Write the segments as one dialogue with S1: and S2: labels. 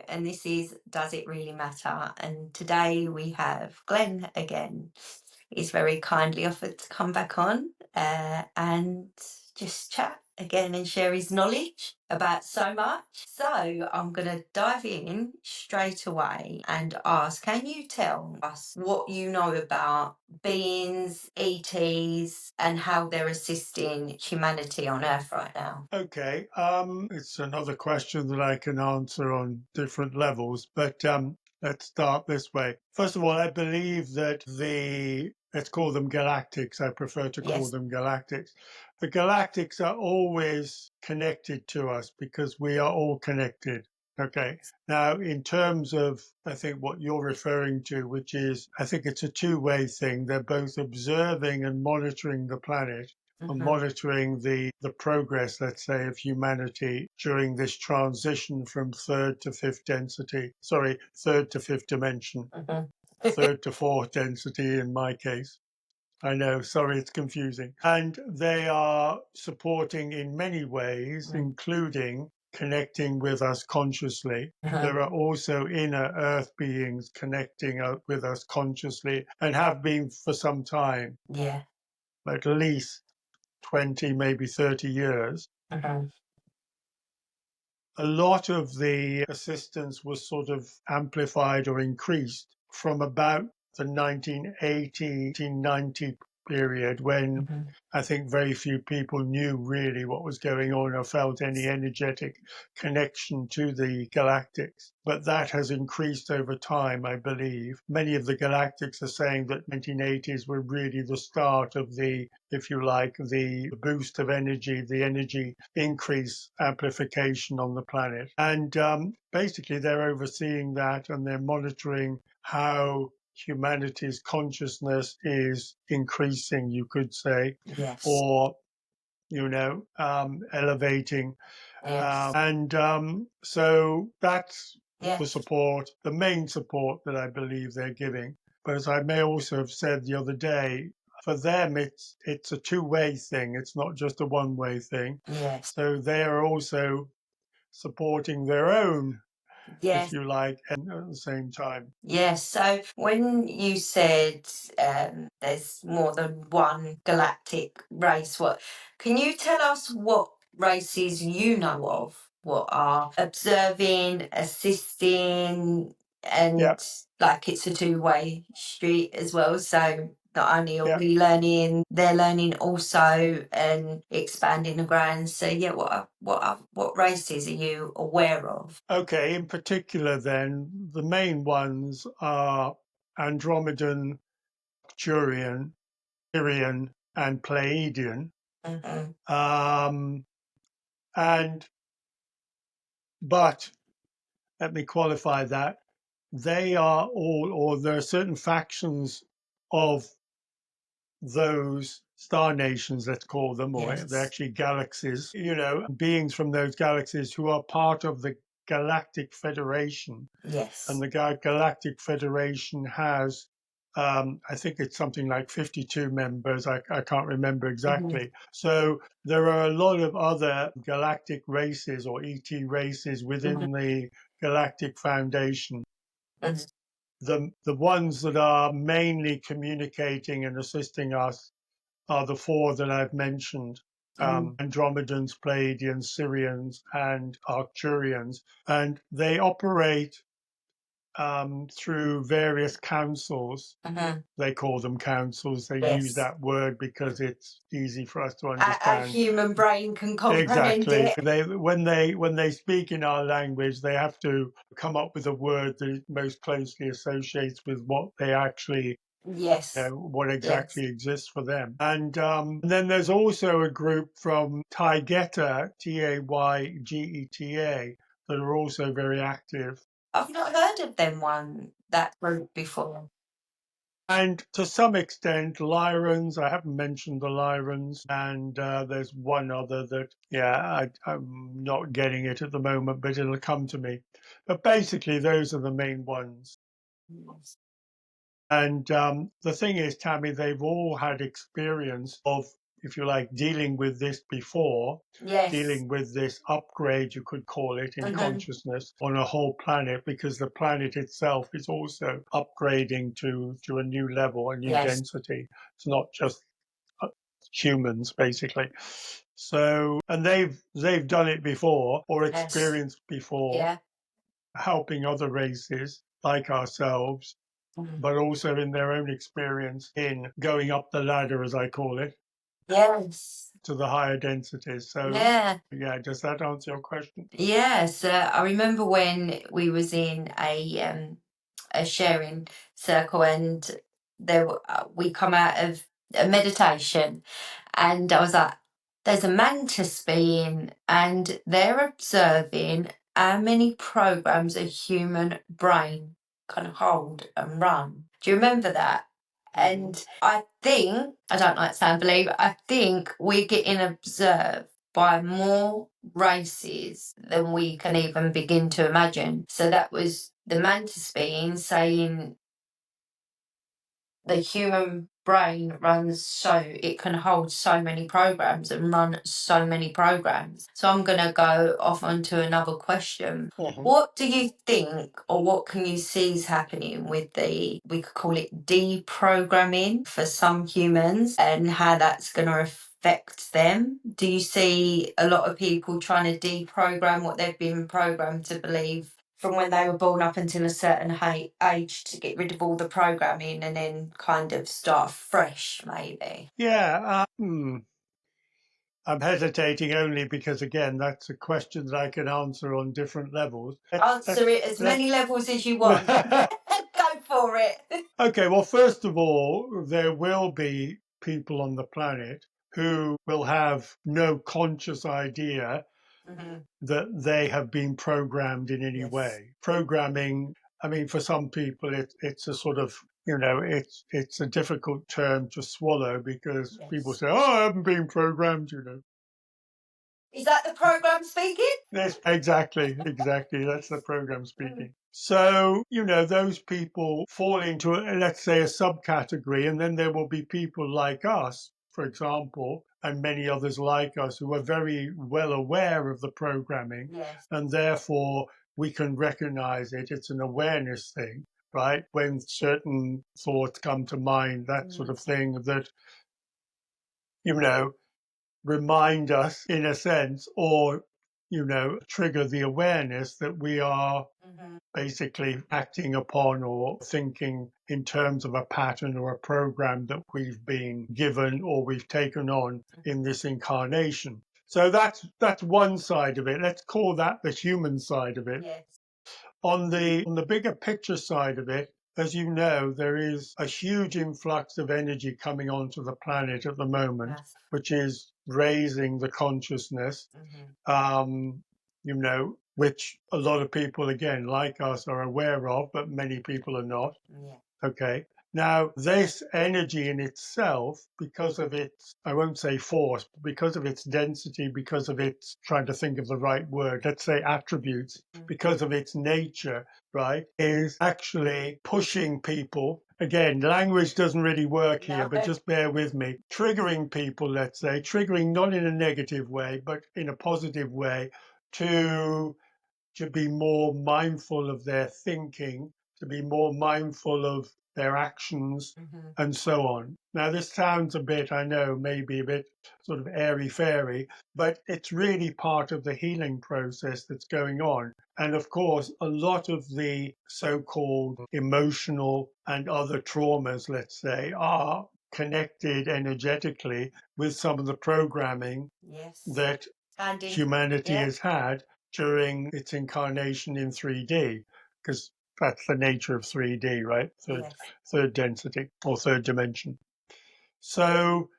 S1: and this is Does It Really Matter? And today we have Glenn again. He's very kindly offered to come back on and just chat again and share his knowledge about so much. So I'm going to dive in straight away and ask, can you tell us what you know about beings, ETs, and how they're assisting humanity on Earth right now?
S2: Okay, it's another question that I can answer on different levels, but let's start this way. First of all, I believe that let's call them galactics. I prefer to call
S1: Yes.
S2: them galactics. The galactics are always connected to us because we are all connected. Okay. Now, in terms of, I think what you're referring to, which is, I think it's a two-way thing. They're both observing and monitoring the planet and
S1: Mhm.
S2: monitoring the progress, let's say, of humanity during this transition from third to fifth density. Sorry, third to fifth dimension,
S1: Mhm.
S2: third to fourth density in my case. I know, sorry, it's confusing. And they are supporting in many ways,
S1: Mm.
S2: including connecting with us consciously.
S1: Mhm.
S2: There are also inner earth beings connecting with us consciously and have been for some time,
S1: Yeah.
S2: at least 20, maybe 30 years.
S1: Mhm.
S2: A lot of the assistance was sort of amplified or increased from about the 1980, 1990 period when
S1: Mhm.
S2: I think very few people knew really what was going on or felt any energetic connection to the galactics. But that has increased over time, I believe. Many of the galactics are saying that 1980s were really the start of the, if you like, the boost of energy, the energy increase amplification on the planet. And basically they're overseeing that and they're monitoring how humanity's consciousness is increasing, you could say,
S1: Yes.
S2: or, elevating.
S1: Yes.
S2: So that's the
S1: Yes.
S2: support, the main support that I believe they're giving. But as I may also have said the other day, for them, it's a two-way thing. It's not just a one-way thing.
S1: Yes.
S2: So they are also supporting their own, if
S1: Yes.
S2: you like, and at the same time.
S1: Yes. So when you said there's more than one galactic race, what can you tell us what races you know of? What are observing, assisting,
S2: Yeah,
S1: and like it's a two-way street as well. So not only are
S2: yeah.
S1: we learning, they're learning also and expanding the grounds. So yeah, what races are you aware of?
S2: Okay, in particular, then, the main ones are Andromedan, Arcturian, Sirian, and Pleiadian.
S1: Hmm.
S2: Um, and but let me qualify that they are all, or there are certain factions of those star nations, let's call them, or they're
S1: Yes.
S2: actually galaxies, beings from those galaxies who are part of the Galactic Federation. And
S1: Yes.
S2: the Galactic Federation has, I think it's something like 52 members. I can't remember
S1: Mhm.
S2: exactly. So there are a lot of other galactic races or ET races
S1: Mhm.
S2: within the Galactic Foundation.
S1: Mhm.
S2: The ones that are mainly communicating and assisting us are the four that I've mentioned.
S1: Mhm.
S2: Andromedans, Pleiadians, Sirians, and Arcturians. And they operate through various councils.
S1: Mhm.
S2: They call them councils. They use
S1: Yes.
S2: that word because it's easy for us to
S1: A
S2: understand.
S1: human brain can comprehend
S2: Exactly.
S1: it.
S2: When they speak in our language, they have to come up with a word that most closely associates with what they actually,
S1: Yes.
S2: what
S1: Yes.
S2: exactly exists for them. And then there's also a group from Taygeta, Taygeta, that are also very active.
S1: I've not heard of that group before.
S2: And to some extent, Lyrans, I haven't mentioned the Lyrans, and there's one other that, yeah, I'm not getting it at the moment, but it'll come to me. But basically, those are the main ones.
S1: Yes.
S2: And the thing is, Tammy, they've all had experience of if you like, dealing with this before,
S1: Yes.
S2: dealing with this upgrade, you could call it, in
S1: Hmm.
S2: consciousness on a whole planet, because the planet itself is also upgrading to a new level, a new
S1: Yes.
S2: density. It's not just humans, basically. So, and they've done it before or
S1: Yes.
S2: experienced before,
S1: Yeah.
S2: helping other races like ourselves,
S1: Mm.
S2: but also in their own experience in going up the ladder, as I call it,
S1: Yes.
S2: to the higher densities. So,
S1: Yeah.
S2: yeah, does that answer your question?
S1: Yes. I remember when we was in a sharing circle, and we come out of a meditation, and I was like, there's a mantis being, and they're observing how many programs a human brain can hold and run. Do you remember that? And I think, I don't like to sound believe, I think we're getting observed by more races than we can even begin to imagine. So that was the mantis being saying the human brain runs, so it can hold so many programs and run so many programs. So I'm going to go off onto another question.
S2: Mhm.
S1: What do you think, or what can you see is happening with we could call it deprogramming for some humans, and how that's going to affect them? Do you see a lot of people trying to deprogram what they've been programmed to believe from when they were born up until a certain age, to get rid of all the programming and then kind of start fresh, maybe?
S2: Yeah, I'm hesitating only because, again, that's a question that I can answer on different levels.
S1: Answer it as
S2: Let's
S1: many levels as you want. Go for it.
S2: Okay, well, first of all, there will be people on the planet who will have no conscious idea
S1: Hmm.
S2: that they have been programmed in any
S1: Yes.
S2: way. Programming, I mean, for some people, it's a sort of, it's a difficult term to swallow because people
S1: Yes.
S2: say, "Oh, I haven't been programmed."
S1: Is that the program speaking?
S2: Yes, exactly, exactly. That's the program speaking. So, those people fall into, let's say, a subcategory, and then there will be people like us, for example, and many others like us who are very well aware of the programming,
S1: Yes.
S2: and therefore we can recognize it. It's an awareness thing, right? When certain thoughts come to mind, that sort
S1: Mm-hmm.
S2: of thing that, you know, remind us in a sense, or trigger the awareness that we are basically acting upon or thinking in terms of a pattern or a program that we've been given or we've taken on in this incarnation. So that's one side of it. Let's call that the human side of it.
S1: Yes.
S2: On the bigger picture side of it, as you know, there is a huge influx of energy coming onto the planet at the moment,
S1: Yes.
S2: which is raising the consciousness,
S1: Mm-hmm.
S2: which a lot of people, again, like us, are aware of, but many people are not.
S1: Yeah.
S2: Okay. Now, this energy in itself, because of its, I won't say force, but because of its density, because of its, trying to think of the right word, let's say attributes, because of its nature, right, is actually pushing people. Again, language doesn't really work here,
S1: No.
S2: but just bear with me. Triggering people, let's say, triggering not in a negative way, but in a positive way, to be more mindful of their thinking, to be more mindful of their actions,
S1: Mm-hmm.
S2: and so on. Now, this sounds a bit, I know, maybe a bit sort of airy fairy, but it's really part of the healing process that's going on. And of course, a lot of the so called emotional and other traumas, let's say, are connected energetically with some of the programming
S1: Yes.
S2: that
S1: And in,
S2: humanity
S1: yeah.
S2: has had during its incarnation in 3D, because that's the nature of 3D, right?
S1: Yes.
S2: Third density or third dimension. So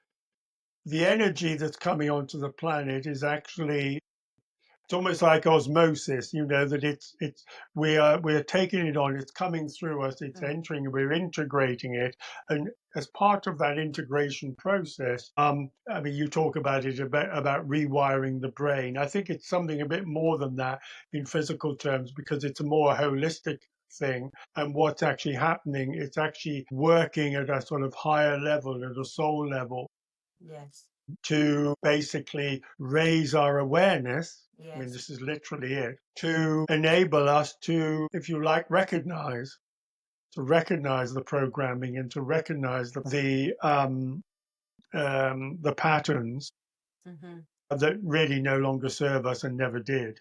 S2: the energy that's coming onto the planet is actually, it's almost like osmosis, that it's we're taking it on, it's coming through us, it's
S1: Mm.
S2: entering, we're integrating it. And as part of that integration process, I mean, you talk about it about rewiring the brain. I think it's something a bit more than that in physical terms, because it's a more holistic thing. And what's actually happening, it's actually working at a sort of higher level, at a soul level,
S1: Yes.
S2: to basically raise our awareness. I mean,
S1: Yes.
S2: this is literally it, to enable us to, if you like, recognize the programming and to recognize the patterns
S1: Hmm.
S2: that really no longer serve us and never did.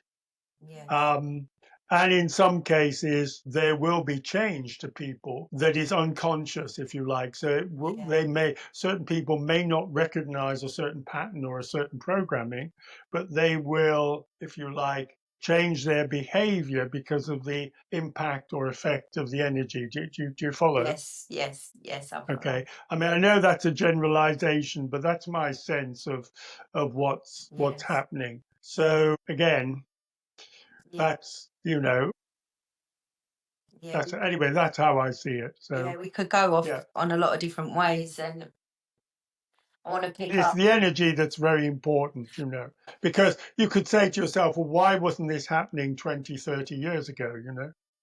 S1: Yes.
S2: Um, and in some cases, there will be change to people that is unconscious, if you like. So
S1: Yeah.
S2: certain people may not recognize a certain pattern or a certain programming, but they will, if you like, change their behavior because of the impact or effect of the energy. Do you follow?
S1: Yes. Yes. Yes. I follow.
S2: Okay. I mean, I know that's a generalization, but that's my sense of what's
S1: Yes.
S2: happening. So again,
S1: Yeah.
S2: that's
S1: Yeah.
S2: that's anyway, that's how I see it.
S1: Yeah.
S2: So
S1: We could go off
S2: yeah,
S1: on a lot of different ways, and I want to pick
S2: it's
S1: up.
S2: the energy that's very important, because you could say to yourself, well, why wasn't this happening 20, 30 years ago,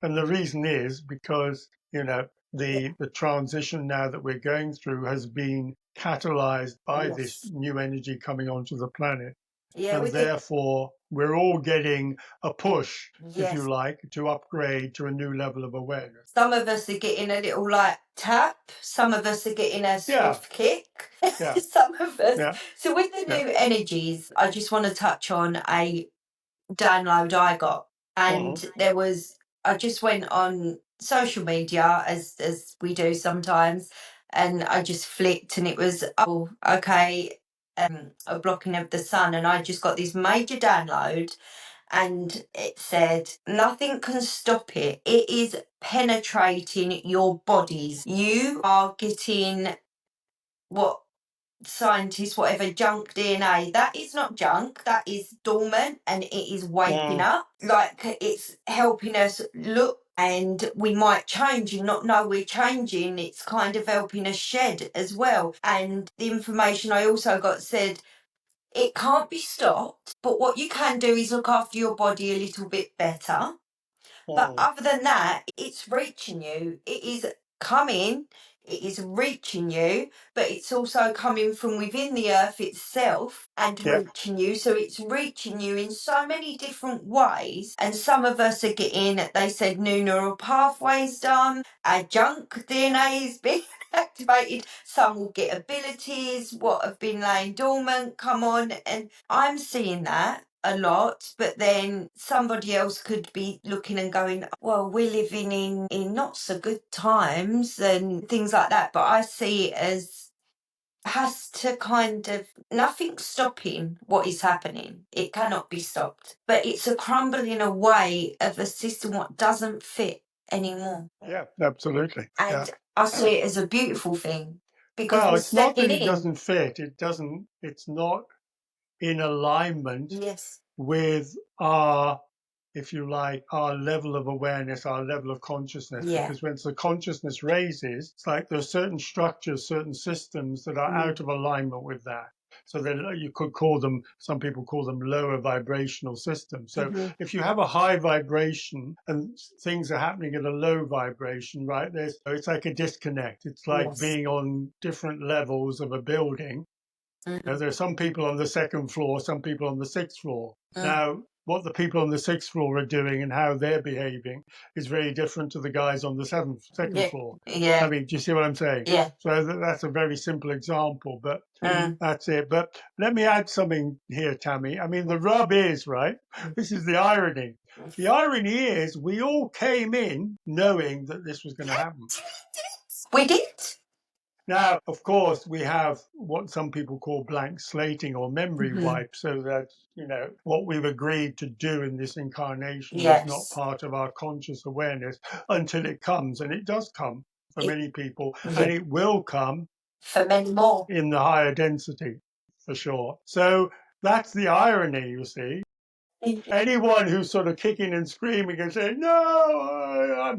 S2: And the reason is because,
S1: Yeah.
S2: the transition now that we're going through has been catalyzed by this
S1: Yes.
S2: new energy coming onto the planet.
S1: Yeah.
S2: And
S1: We could.
S2: therefore, we're all getting a push, if you
S1: Yes.
S2: like, to upgrade to a new level of awareness.
S1: Some of us are getting a little like tap. Some of us are getting a
S2: Yeah,
S1: soft kick.
S2: yeah,
S1: Some of us.
S2: yeah,
S1: So with the
S2: yeah.
S1: new energies, I just want to touch on a download I got, and
S2: Mhm.
S1: I just went on social media as we do sometimes, and I just flicked, and it was, oh, okay, a blocking of the sun, and I just got this major download, and it said nothing can stop it. It is penetrating your bodies. You are getting what scientists, whatever, junk DNA. That is not junk, that is dormant, and it is waking
S2: Mm,
S1: up. Like, it's helping us look, and we might change and not know we're changing. It's kind of helping us shed as well. And the information I also got said it can't be stopped, but what you can do is look after your body a little bit better. But
S2: mm.
S1: other than that, it's reaching you. It is coming, it is reaching you, but it's also coming from within the earth itself and
S2: Yeah,
S1: reaching you. So it's reaching you in so many different ways. And some of us are getting, they said, new neural pathways done, our junk DNA is being activated. Some will get abilities, what have been laying dormant, come on. And I'm seeing that a lot, but then somebody else could be looking and going, well, we're living in not so good times and things like that. But I see it as has to kind of nothing stopping what is happening. It cannot be stopped. But it's a crumbling away of a system what doesn't fit anymore.
S2: yeah, absolutely. Yeah.
S1: And I see it as a beautiful thing because
S2: Well,
S1: we're
S2: it's not
S1: stepping
S2: that it
S1: in.
S2: doesn't fit. It's not in alignment
S1: Yes.
S2: with our, if you like, our level of awareness, our level of consciousness.
S1: Yeah.
S2: Because when the consciousness raises, it's like there's certain structures, certain systems that are
S1: Mm-hmm.
S2: out of alignment with that. So then you could call them, some people call them lower vibrational systems. So
S1: Mm-hmm.
S2: if you have a high vibration and things are happening at a low vibration, right? It's like a disconnect. It's like
S1: Yes.
S2: being on different levels of a building.
S1: Mm-hmm.
S2: There are some people on the second floor, some people on the sixth floor.
S1: Mm.
S2: Now, what the people on the sixth floor are doing and how they're behaving is very different to the guys on the second
S1: Yeah.
S2: floor. I
S1: Yeah.
S2: mean, do you see what I'm saying?
S1: Yeah.
S2: So that's a very simple example, but
S1: Mm.
S2: that's it. But let me add something here, Tammy. I mean, the rub is, right? This is the irony. The irony is we all came in knowing that this was going to happen.
S1: We did.
S2: Now, of course, we have what some people call blank slating or memory
S1: Hmm.
S2: wipe, so that, what we've agreed to do in this incarnation is not
S1: Yes.
S2: part of our conscious awareness until it comes. And it does come for
S1: It,
S2: many people, and
S1: yeah.
S2: it will come
S1: For many more.
S2: in the higher density for sure. So that's the irony, you see. Anyone who's sort of kicking and screaming and saying, "No,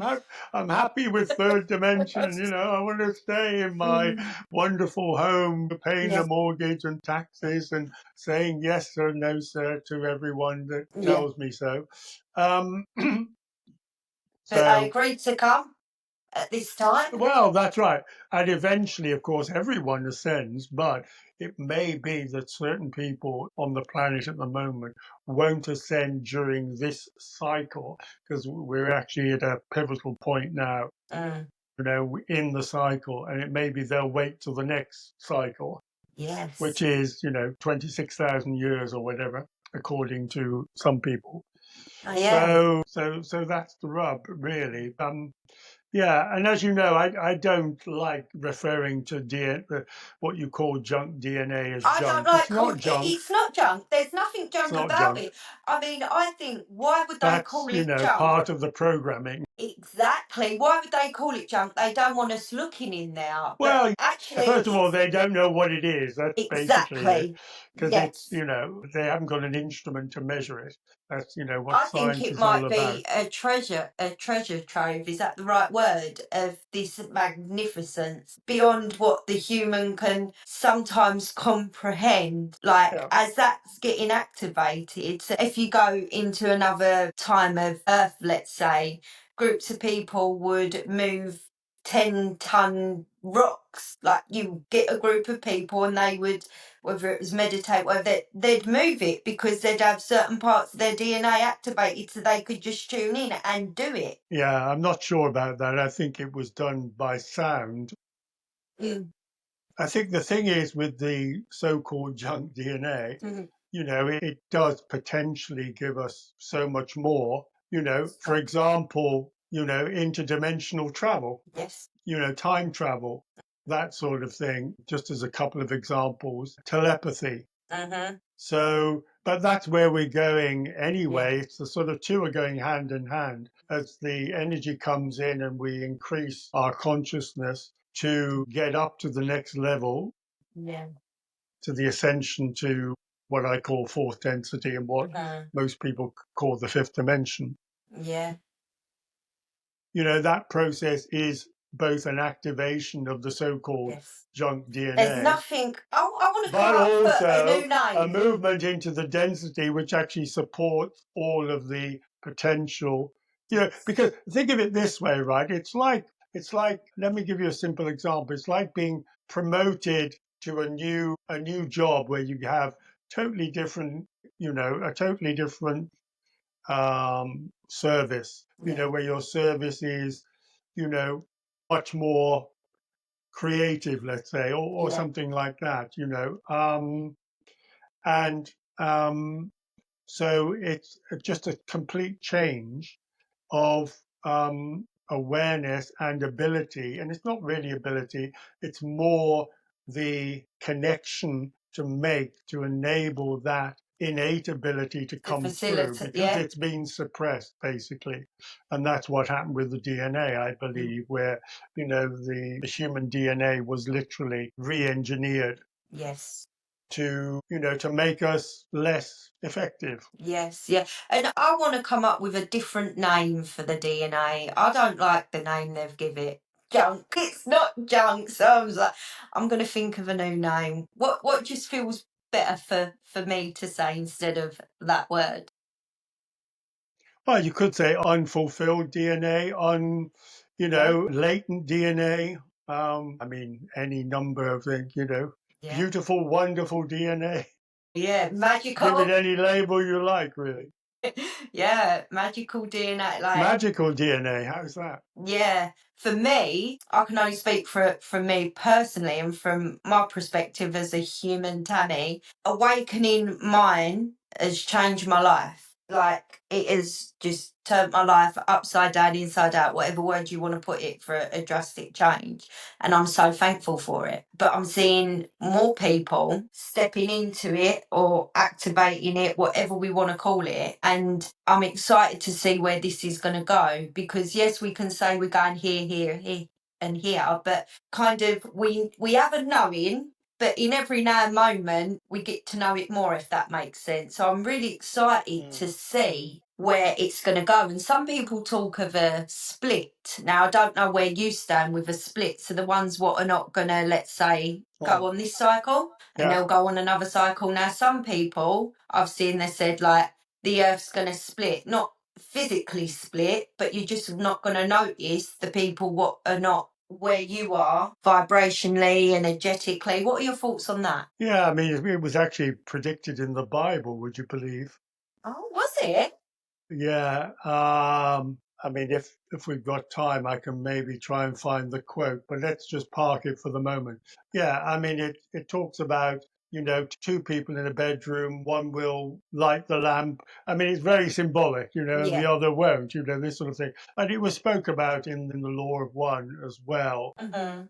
S2: I'm happy with third dimension. I want to stay in my
S1: Mm.
S2: wonderful home, paying the
S1: Yes.
S2: mortgage and taxes, and saying yes or no, sir, to everyone that
S1: Yeah.
S2: tells me so." Um,
S1: But they
S2: so
S1: agreed to come, at this time.
S2: Well, that's right. And eventually, of course, everyone ascends, but it may be that certain people on the planet at the moment won't ascend during this cycle because we're actually at a pivotal point now,
S1: Mm,
S2: in the cycle. And it may be they'll wait till the next cycle, which
S1: yes.
S2: is, 26,000 years or whatever, according to some people.
S1: Oh, yeah.
S2: So that's the rub, really. Yeah, and as you know, I don't like referring to what you call junk DNA as
S1: I don't
S2: junk.
S1: like
S2: It's
S1: call
S2: not
S1: it,
S2: junk.
S1: it's not junk. There's nothing
S2: It's
S1: junk
S2: not
S1: about
S2: junk.
S1: it. I mean, I think why would they
S2: That's,
S1: call it junk?
S2: part of the programming.
S1: Exactly. Why would they call it junk? They don't want us looking in there. But
S2: Well,
S1: actually,
S2: first of all,
S1: it's
S2: they don't know what it is. That's basically it,
S1: exactly.
S2: because it's,
S1: Yes.
S2: they haven't got an instrument to measure it. That's, what
S1: I think
S2: science
S1: it
S2: is all
S1: might
S2: about.
S1: be a treasure trove, is that the right word? Of this magnificence beyond what the human can sometimes comprehend. Like,
S2: Yeah.
S1: as that's getting activated, so if you go into another time of Earth, let's say, groups of people would move 10-ton rocks. Like, you get a group of people and they would, whether it was meditate, whether they'd move it because they'd have certain parts of their DNA activated so they could just tune in and do it.
S2: Yeah, I'm not sure about that. I think it was done by sound.
S1: Mm.
S2: I think the thing is with the so-called junk DNA,
S1: Mhm.
S2: it does potentially give us so much more, for
S1: So,
S2: example, interdimensional travel,
S1: yes.
S2: time travel, that sort of thing, just as a couple of examples, telepathy.
S1: Mm-hmm.
S2: So, but that's where we're going
S1: Yeah.
S2: anyway. It's the sort of two are going hand in hand as the energy comes in and we increase our consciousness to get up to the next level,
S1: Yeah.
S2: to the ascension to what I call fourth density and what
S1: Mm-hmm.
S2: most people call the fifth dimension.
S1: Yeah.
S2: That process is both an activation of the so-called
S1: Yes.
S2: junk
S1: There's
S2: DNA,
S1: nothing. I want to come
S2: but
S1: up for a new
S2: also a
S1: name.
S2: movement into the density which actually supports all of the potential. Because think of it this way, right? It's like let me give you a simple example. It's like being promoted to a new job where you have totally different, a totally different service,
S1: Yeah.
S2: where your service is, you know, much more creative, let's say, or
S1: Yeah.
S2: something like that. And so it's just a complete change of awareness and ability. And it's not really ability, it's more the connection to enable that innate ability to
S1: The
S2: come through
S1: facility.
S2: because
S1: Yeah.
S2: it's been suppressed, basically. And that's what happened with the DNA, I
S1: Mm.
S2: believe, where, the human DNA was literally re engineered
S1: Yes.
S2: to make us less effective.
S1: Yes, yeah. And I want to come up with a different name for the DNA. I don't like the name they've give it. Junk. It's not junk. So I was like, I'm gonna think of a new name. What just feels better for me to say instead of that word?
S2: Well, you could say unfulfilled DNA,
S1: Yeah,
S2: latent DNA. I mean, any number of things,
S1: yeah.
S2: beautiful, wonderful DNA.
S1: Yeah,
S2: Give it
S1: magical.
S2: any label you like, really.
S1: Yeah, magical DNA. Like,
S2: Magical DNA, how's that?
S1: yeah, for me, I can only speak for me personally and from my perspective as a human Tammy. Awakening mine has changed my life. Like, it has just turned my life upside down, inside out, whatever word you want to put it, for a drastic change. And I'm so thankful for it. But I'm seeing more people stepping into it or activating it, whatever we want to call it. And I'm excited to see where this is going to go because, yes, we can say we're going here, here, here, and here, but kind of we have a knowing, but in every now and moment we get to know it more, if that makes sense. So I'm really excited to
S2: Mm.
S1: see where it's going to go. And some people talk of a split. Now, I don't know where you stand with a split. So the ones what are not going to, let's say, go
S2: Oh,
S1: on this cycle and
S2: yeah.
S1: they'll go on another cycle. Now, some people I've seen they said like the earth's going to split, not physically split, but you're just not going to notice the people what are not where you are vibrationally, energetically. What are your thoughts on that?
S2: Yeah, I mean, it was actually predicted in the Bible, would you believe?
S1: Oh, was it?
S2: Yeah. I mean, if we've got time, I can maybe try and find the quote, but let's just park it for the moment. Yeah, I mean, it talks about, two people in a bedroom, one will light the lamp. I mean, it's very symbolic, and the
S1: Yeah.
S2: other won't, this sort of thing. And it was spoke about in the Law of One as well.
S1: Hmm.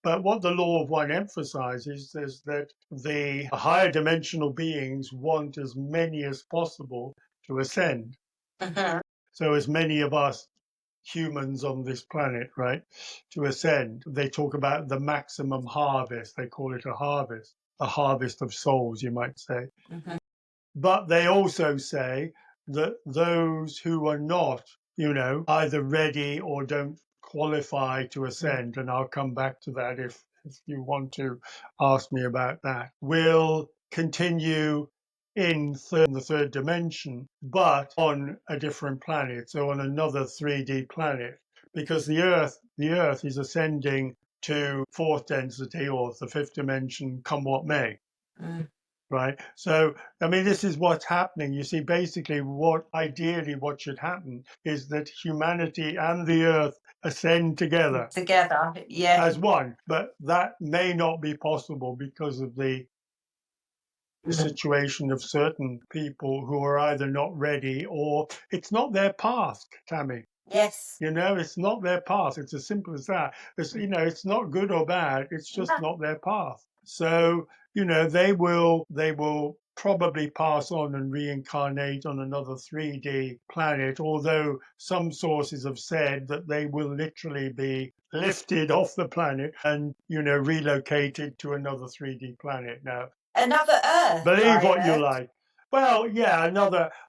S2: But what the Law of One emphasizes is that the higher dimensional beings want as many as possible to ascend.
S1: Hmm.
S2: So, as many of us humans on this planet, right, to ascend, they talk about the maximum harvest. They call it a harvest of souls, you might say.
S1: Hmm.
S2: But they also say that those who are not, either ready or don't qualify to ascend, and I'll come back to that if you want to ask me about that, will continue the third dimension, but on a different planet, so on another 3D planet, because the Earth is ascending to fourth density or the fifth dimension, come what may.
S1: Mm.
S2: Right. So, I mean, this is what's happening. You see, basically, what should happen is that humanity and the earth ascend together
S1: Together, yeah.
S2: as one. But that may not be possible because of the
S1: Mm.
S2: situation of certain people who are either not ready or it's not their path, Tammy.
S1: Yes.
S2: It's not their path. It's as simple as that. It's not good or bad. It's just
S1: No.
S2: not their path. So, they will probably pass on and reincarnate on another 3D planet, although some sources have said that they will literally be lifted off the planet and, relocated to another 3D planet. Now,
S1: Another Earth,
S2: believe
S1: I
S2: what you
S1: heard.
S2: like. Well, yeah,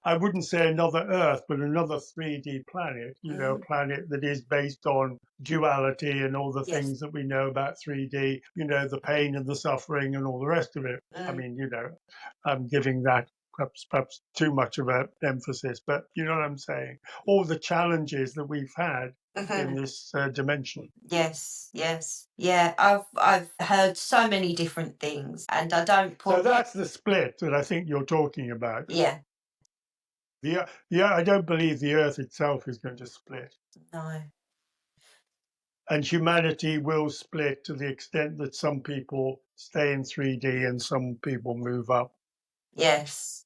S2: I wouldn't say another Earth, but another 3D planet, a
S1: Mm.
S2: planet that is based on duality and all the
S1: Yes.
S2: things that we know about 3D, the pain and the suffering and all the rest of it. I
S1: Mm.
S2: mean, I'm giving that perhaps too much of an emphasis, but you know what I'm saying? All the challenges that we've had in
S1: Mhm.
S2: this dimension.
S1: Yes, yes. Yeah, I've heard so many different things and I don't
S2: So
S1: put.
S2: that's the split that I think you're talking about.
S1: Yeah,
S2: Yeah, I don't believe the Earth itself is going to split.
S1: no.
S2: And humanity will split to the extent that some people stay in 3D and some people move up
S1: Yes,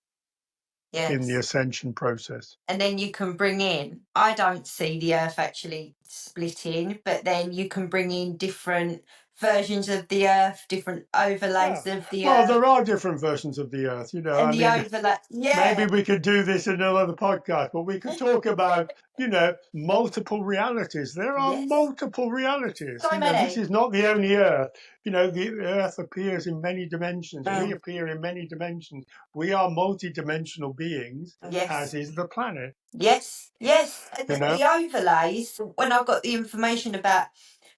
S2: in the
S1: yes.
S2: ascension process.
S1: And then you can bring in, I don't see the earth actually splitting, but then you can bring in different versions of the earth, different
S2: Yeah.
S1: overlays of the
S2: Well,
S1: earth,
S2: there are different versions of the Earth,
S1: and
S2: I
S1: the
S2: mean,
S1: overlay.
S2: maybe
S1: Yeah,
S2: we could do this in another podcast, but we could talk about, multiple realities. There are
S1: yes.
S2: multiple realities.
S1: So
S2: This
S1: many.
S2: is not the only Earth. The Earth appears in many dimensions. We
S1: Mm.
S2: appear in many dimensions. We are multidimensional beings, as
S1: Yes.
S2: is the planet,
S1: Yes, yes. And
S2: you know?
S1: the overlays, when I got the information about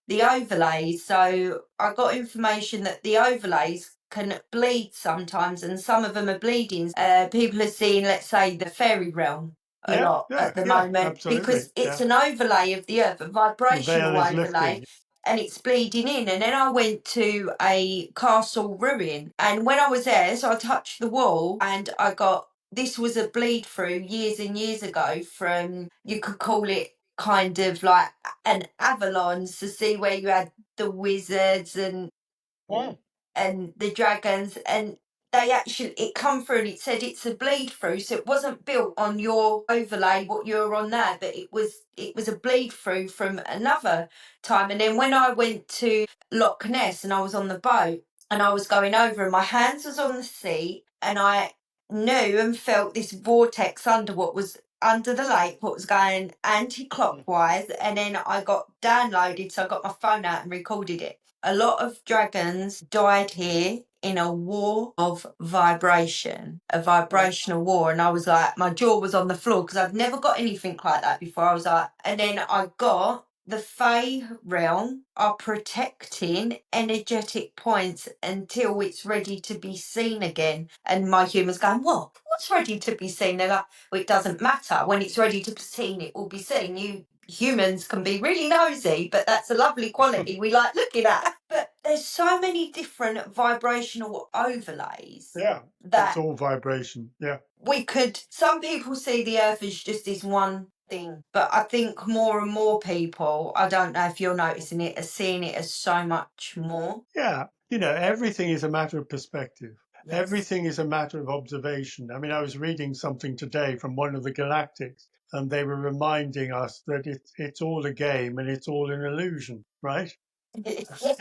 S1: the overlays, so I got information that the overlays can bleed sometimes, and some of them are bleeding. People are seeing, let's say, the fairy realm a
S2: Yeah,
S1: lot
S2: yeah,
S1: at the
S2: yeah,
S1: moment
S2: absolutely.
S1: because it's
S2: Yeah.
S1: an overlay of the earth, a
S2: The veil
S1: vibrational
S2: is
S1: overlay.
S2: lifting.
S1: And it's bleeding in. And then I went to a castle ruin. And when I was there, so I touched the wall and I got this was a bleed through years and years ago from, you could call it kind of like an avalanche, to see where you had the wizards
S2: Yeah.
S1: and the dragons, and they actually, it come through and it said it's a bleed through, so it wasn't built on your overlay what you're on there, but it was a bleed through from another time. And then when I went to Loch Ness and I was on the boat and I was going over and my hands was on the seat and I knew and felt this vortex under what was under the lake, what was going anti-clockwise, and then I got downloaded, so I got my phone out and recorded it. A lot of dragons died here in a war of vibration, a
S2: Yeah.
S1: vibrational war. And I was like, my jaw was on the floor because I've never got anything like that before. I was like, and then I got the Fae realm are protecting energetic points until it's ready to be seen again. And my humans going, what? What's ready to be seen? They're like, well, it doesn't matter. When it's ready to be seen, it will be seen. You humans can be really nosy, but that's a lovely quality we like looking at. But there's so many different vibrational overlays
S2: Yeah, it's
S1: that
S2: all vibration. Yeah.
S1: we could, some people see the earth as just this one thing, but I think more and more people, I don't know if you're noticing it, are seeing it as so much more.
S2: Yeah, everything is a matter of perspective.
S1: Yes.
S2: Everything is a matter of observation. I mean, I was reading something today from one of the galactics, and they were reminding us that it's all a game and it's all an illusion, right?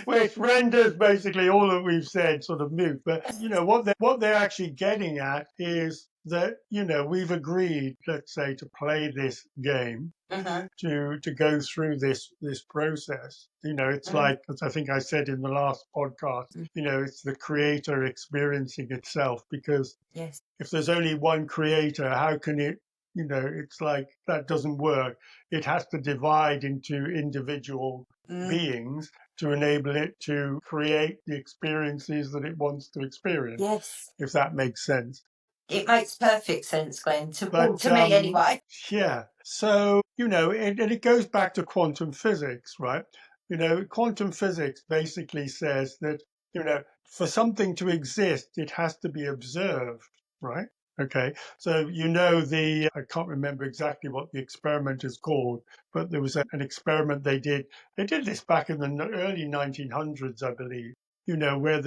S2: Which renders basically all that we've said sort of moot. But what they're actually getting at is that we've agreed, let's say, to play this game,
S1: Mm-hmm.
S2: to go through this process. It's
S1: Mm-hmm.
S2: like, as I think I said in the last podcast, it's the creator experiencing itself, because
S1: Yes.
S2: if there's only one creator, how can it, it's like that doesn't work. It has to divide into individual
S1: Mm.
S2: beings to enable it to create the experiences that it wants to experience,
S1: Yes.
S2: if that makes sense.
S1: It makes perfect sense, Glenn. Well,
S2: But
S1: to me anyway.
S2: yeah, so and it goes back to quantum physics, right? Quantum physics basically says that for something to exist, it has to be observed, right? Okay, so the I can't remember exactly what the experiment is called, but there was an experiment they did. They did this back in the early 1900s, I believe. Where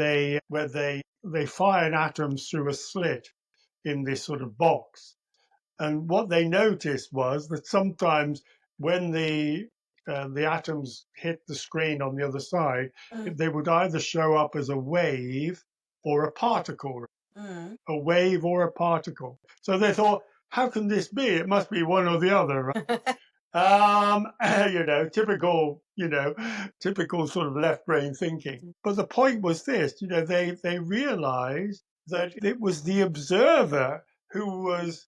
S2: they fired atoms through a slit in this sort of box, and what they noticed was that sometimes when the atoms hit the screen on the other side,
S1: Mm.
S2: they would either show up as a wave or a particle,
S1: Mm.
S2: a wave or a particle. So they thought, how can this be? It must be one or the other. Typical sort of left brain thinking. But the point was this, they realized that it was the observer who was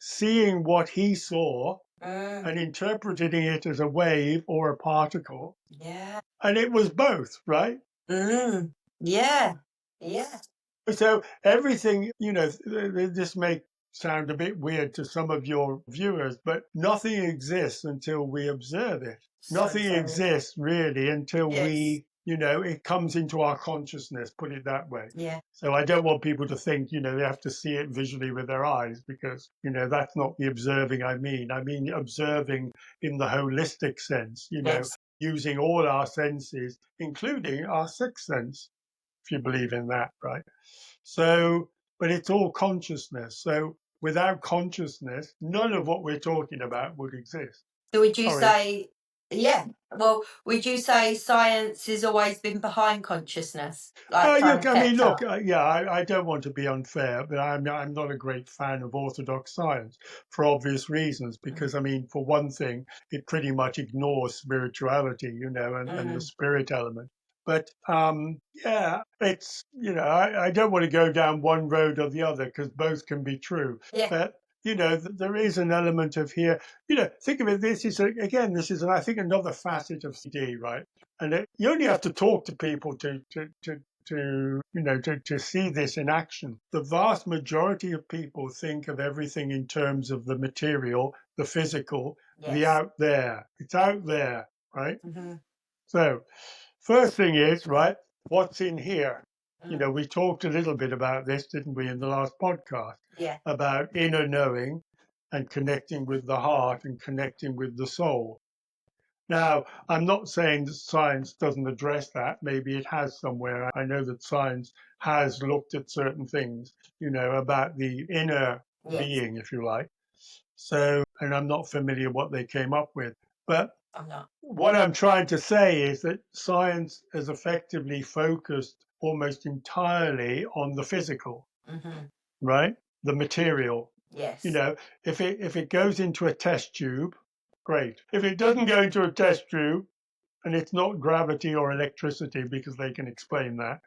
S2: seeing what he saw
S1: Mm.
S2: and interpreting it as a wave or a particle.
S1: Yeah.
S2: And it was both, right?
S1: Mm. Yeah. Yeah.
S2: So everything, this may sound a bit weird to some of your viewers, but nothing exists until we observe it.
S1: So
S2: Nothing
S1: true.
S2: exists really until
S1: Yes.
S2: it comes into our consciousness, put it that way.
S1: Yeah.
S2: So I don't want people to think, they have to see it visually with their eyes, because, that's not the observing I mean. I mean observing in the holistic sense,
S1: Yes.
S2: using all our senses, including our sixth sense, if you believe in that, right? So, but it's all consciousness. So without consciousness, none of what we're talking about would exist.
S1: So would you
S2: Sorry.
S1: say, yeah, well, would you say science has always been behind consciousness, like trying
S2: Look,
S1: to
S2: I mean,
S1: catch
S2: look,
S1: up?
S2: yeah, I don't want to be unfair, but I'm not a great fan of orthodox science for obvious reasons,
S1: Mm.
S2: because, I mean, for one thing, it pretty much ignores spirituality, and the
S1: Mm.
S2: spirit element. But yeah, it's, I don't want to go down one road or the other, because both can be true.
S1: Yeah.
S2: But, there is an element of here, think of it, I think, another facet of CD, right? And you only have to talk to people to see this in action. The vast majority of people think of everything in terms of the material, the physical, the
S1: Yes.
S2: out there. It's out there, right?
S1: Mm-hmm.
S2: So, first thing is, right, what's in here?
S1: Mm.
S2: We talked a little bit about this, didn't we, in the last podcast,
S1: Yeah.
S2: about inner knowing and connecting with the heart and connecting with the soul. Now, I'm not saying that science doesn't address that. Maybe it has somewhere. I know that science has looked at certain things, about the inner
S1: Yes.
S2: being, if you like. So, and I'm not familiar what they came up with. But
S1: I'm not.
S2: what I'm trying to say is that science has effectively focused almost entirely on the physical,
S1: Mm-hmm.
S2: right? The material. You
S1: Yes.
S2: know, if it goes into a test tube, great. If it doesn't go into a test tube, and it's not gravity or electricity, because they can explain that,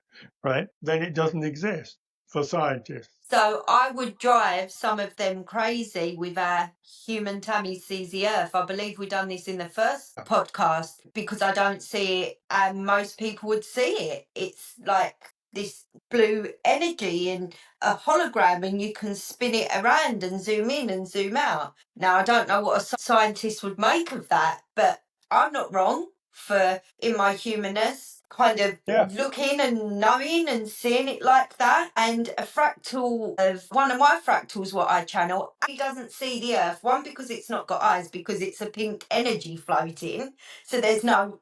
S2: right? Then it doesn't exist. for scientists.
S1: So I would drive some of them crazy with our human Tammy sees the earth. I believe we done this in the first podcast because I don't see it and most people would see it. It's like this blue energy and a hologram and you can spin it around and zoom in and zoom out. Now I don't know what a scientist would make of that, but I'm not wrong for in my humanness kind of
S2: Yeah.
S1: looking and knowing and seeing it like that. And a fractal of one of my fractals, what I channel, he doesn't see the earth. One, because it's not got eyes, because it's a pink energy floating. So there's no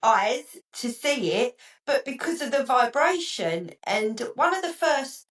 S1: eyes to see it, but because of the vibration. And one of the first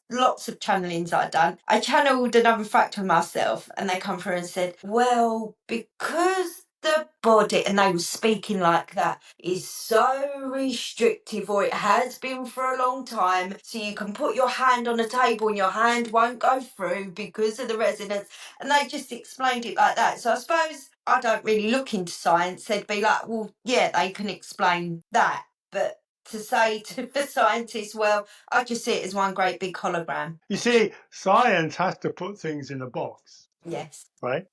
S1: lots of channelings I'd done, I channeled another fractal myself and they come through and said, well, because the body, and they were speaking like that, is so restrictive, or it has been for a long time, so you can put your hand on a table and your hand won't go through because of the resonance. And they just explained it like that. So I suppose I don't really look into science. They'd be like, well, yeah, they can explain that. But to say to the scientists, well, I just see it as one great big hologram.
S2: You see, science has to put things in a box,
S1: Yes.
S2: right?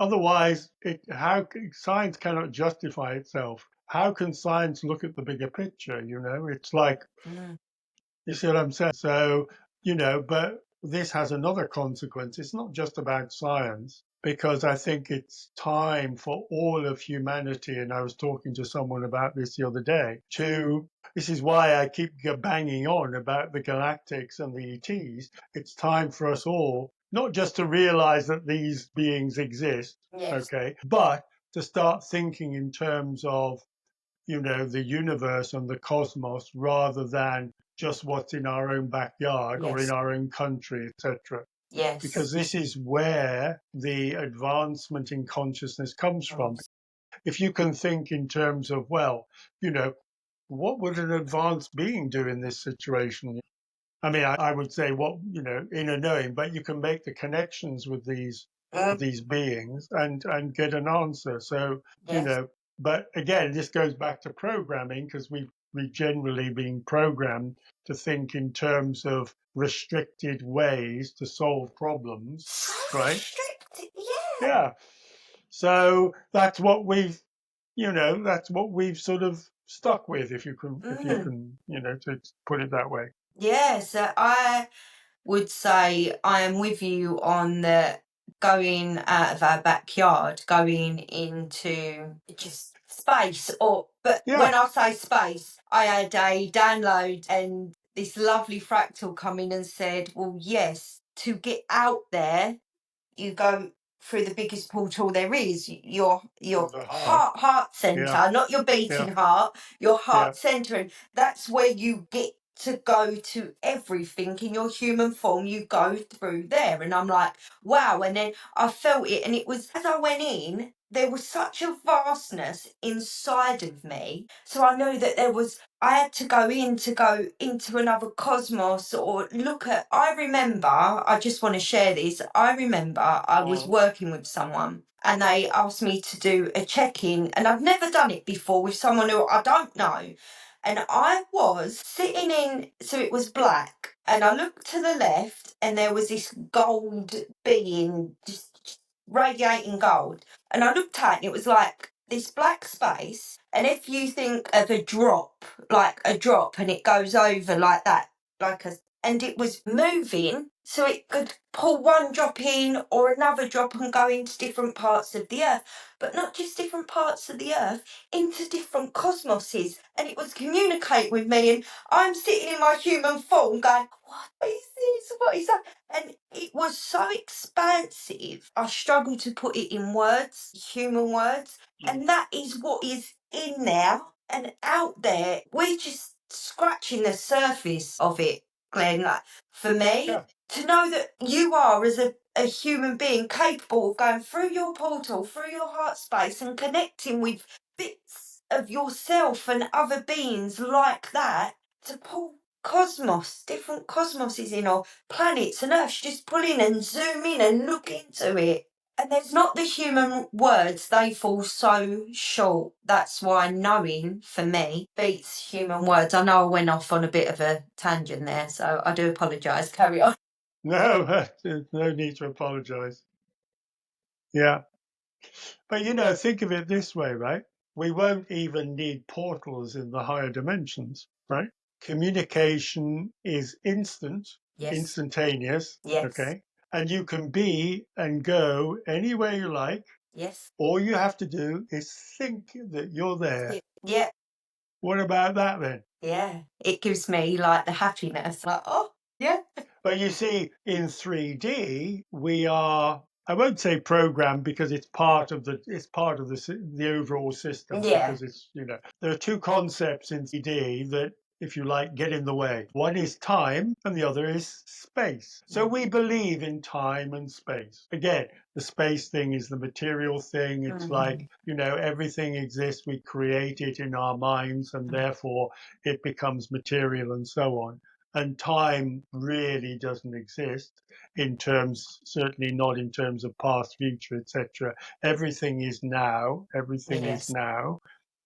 S2: Otherwise, science cannot justify itself. How can science look at the bigger picture? It's like,
S1: Mm.
S2: you see what I'm saying? So, but this has another consequence. It's not just about science, because I think it's time for all of humanity. And I was talking to someone about this the other day, this is why I keep banging on about the galactics and the ETs. It's time for us all, not just to realize that these beings exist,
S1: Yes.
S2: okay, but to start thinking in terms of the universe and the cosmos rather than just what's in our own backyard or in
S1: Yes.
S2: our own country, etc.
S1: Yes.
S2: Because this is where the advancement in consciousness comes from.
S1: Yes.
S2: If you can think in terms of, well, what would an advanced being do in this situation? I mean, I would say what, inner knowing, but you can make the connections with these beings and get an answer. So,
S1: Yes.
S2: but again, this goes back to programming, because we generally been programmed to think in terms of restricted ways to solve problems,
S1: So
S2: right?
S1: restricted. Yeah.
S2: Yeah. So that's what we've sort of stuck with,
S1: Mm.
S2: to put it that way.
S1: Yeah. So I would say I am with you on the going out of our backyard, going into just space. Or, but
S2: Yeah.
S1: when I say space, I had a download and this lovely fractal come in and said, well, yes, to get out there, you go through the biggest portal there is, your
S2: The heart.
S1: heart
S2: Yeah.
S1: center, not your
S2: Yeah.
S1: beating heart, your
S2: Yeah.
S1: heart center. And that's where you get to go to everything in your human form. You go through there. And I'm like, wow. And then I felt it. And it was as I went in, there was such a vastness inside of me. So I know that I had to go into another cosmos or look at. I remember, I just want to share this. I remember I was
S2: Mm.
S1: working with someone and they asked me to do a check in, and I've never done it before with someone who I don't know. And I was sitting in, so it was black, and I looked to the left, and there was this gold being just radiating gold. And I looked at it, and it was like this black space. And if you think of a drop, like a drop, and it goes over like that, and it was moving, so it could pull one drop in or another drop and go into different parts of the earth, but not just different parts of the earth, into different cosmoses. And it was communicate with me, and I'm sitting in my human form going, what is this? What is that? And it was so expansive. I struggle to put it in words, human words.
S2: Mm.
S1: And that is what is in there and out there. We're just scratching the surface of it, Glenn. Like, for me,
S2: Yeah.
S1: to know that you are, as a human being, capable of going through your portal, through your heart space, and connecting with bits of yourself and other beings like that, to pull different cosmoses in, or planets and Earths, just pull in and zoom in and look into it. And there's not the human words, they fall so short. That's why knowing, for me, beats human words. I know I went off on a bit of a tangent there, so I do apologise. Carry on.
S2: No, there's no need to apologize. Yeah. But think of it this way, right? We won't even need portals in the higher dimensions, right? Communication is
S1: Yes.
S2: instantaneous,
S1: Yes.
S2: okay? And you can be and go anywhere you like.
S1: Yes.
S2: All you have to do is think that you're there.
S1: Yeah.
S2: What about that then?
S1: Yeah. It gives me like the happiness, like, oh, yeah.
S2: But you see, in 3D, we are, I won't say programmed because it's part of the overall system
S1: Yeah.
S2: because there are two concepts in 3D that, if you like, get in the way. One is time and the other is space. So we believe in time and space. Again, the space thing is the material thing. It's like, everything exists. We create it in our minds and therefore it becomes material and so on. And time really doesn't exist certainly not in terms of past, future, etc. Everything is now. Everything is
S1: Yes.
S2: now,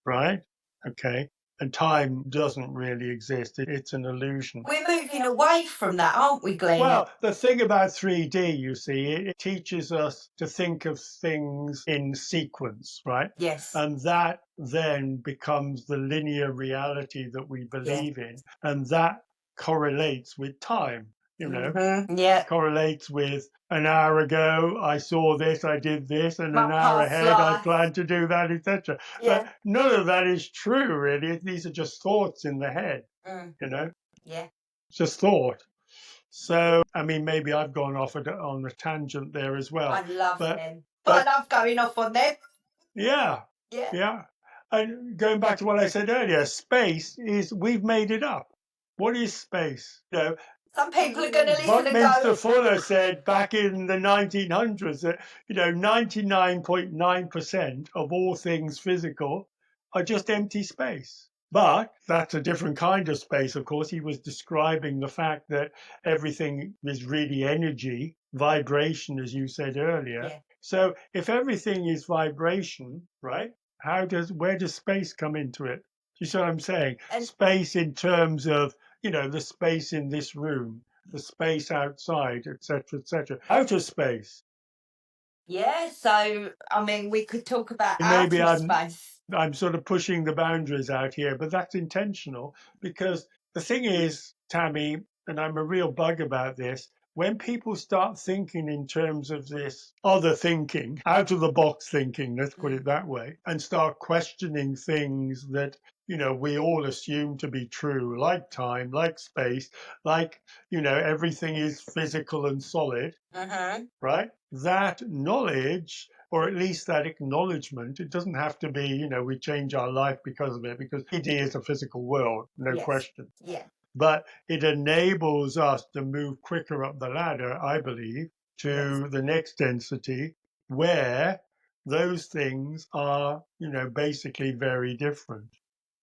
S2: right? Okay. And time doesn't really exist. It's an illusion.
S1: We're moving away from that, aren't we, Glenn?
S2: Well, the thing about 3D, you see, it teaches us to think of things in sequence, right?
S1: Yes.
S2: And that then becomes the linear reality that we
S1: Yeah.
S2: believe in. And that correlates with time,
S1: Yeah.
S2: correlates with an hour ago, I saw this, I did this, and
S1: My
S2: an hour
S1: past
S2: ahead, I
S1: life.
S2: planned to do that, etc. But
S1: Yeah.
S2: none of that is true, really. These are just thoughts in the head, you know,
S1: Yeah.
S2: just thought. So, I mean, maybe I've gone off on a tangent there as
S1: I
S2: well.
S1: love
S2: But,
S1: them. I
S2: but
S1: love going off on them.
S2: yeah,
S1: Yeah.
S2: yeah. And going back to what I said earlier, space is, we've made it up. What is space?
S1: Some people are going to listen and
S2: Buckminster
S1: go,
S2: Fuller said back in the 1900s that 99.9% of all things physical are just empty space. But that's a different kind of space, of course. He was describing the fact that everything is really energy, vibration, as you said earlier.
S1: yeah.
S2: So if everything is vibration, right? Where does space come into it? Do you see what I'm saying?
S1: And
S2: Space in terms of the space in this room, the space outside, etc., etc. Outer space.
S1: yeah, so I mean, we could talk about
S2: Maybe
S1: outer
S2: I'm
S1: space.
S2: I'm sort of pushing the boundaries out here, but that's intentional because the thing is, Tammy, and I'm a real bug about this, when people start thinking in terms of this other thinking, out of the box thinking, let's put it that way, and start questioning things that, we all assume to be true, like time, like space, like, everything is physical and solid,
S1: Mm-hmm.
S2: right? That knowledge, or at least that acknowledgement, it doesn't have to be, we change our life because of it, because it is a physical world, no
S1: Yes.
S2: question.
S1: Yeah.
S2: But it enables us to move quicker up the ladder, I believe,
S1: Yes.
S2: to the next density where those things are, basically very different.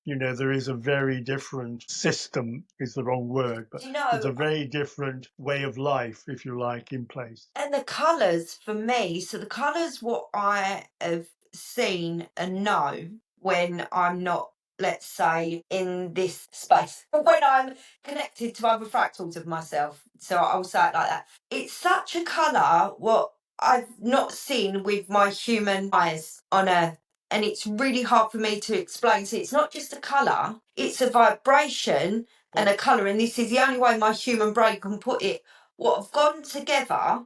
S2: There is a very different system, is the wrong word, but
S1: Do you
S2: there's
S1: know,
S2: a very different way of life, if you like, in place.
S1: and the colours for me, so the colours what I have seen and know when I'm not, let's say, in this space, when I'm connected to other fractals of myself. So I'll say it like that. It's such a colour what I've not seen with my human eyes on Earth. And it's really hard for me to explain. So it's not just a colour, it's a vibration and a colour. And this is the only way my human brain can put it. What have gone together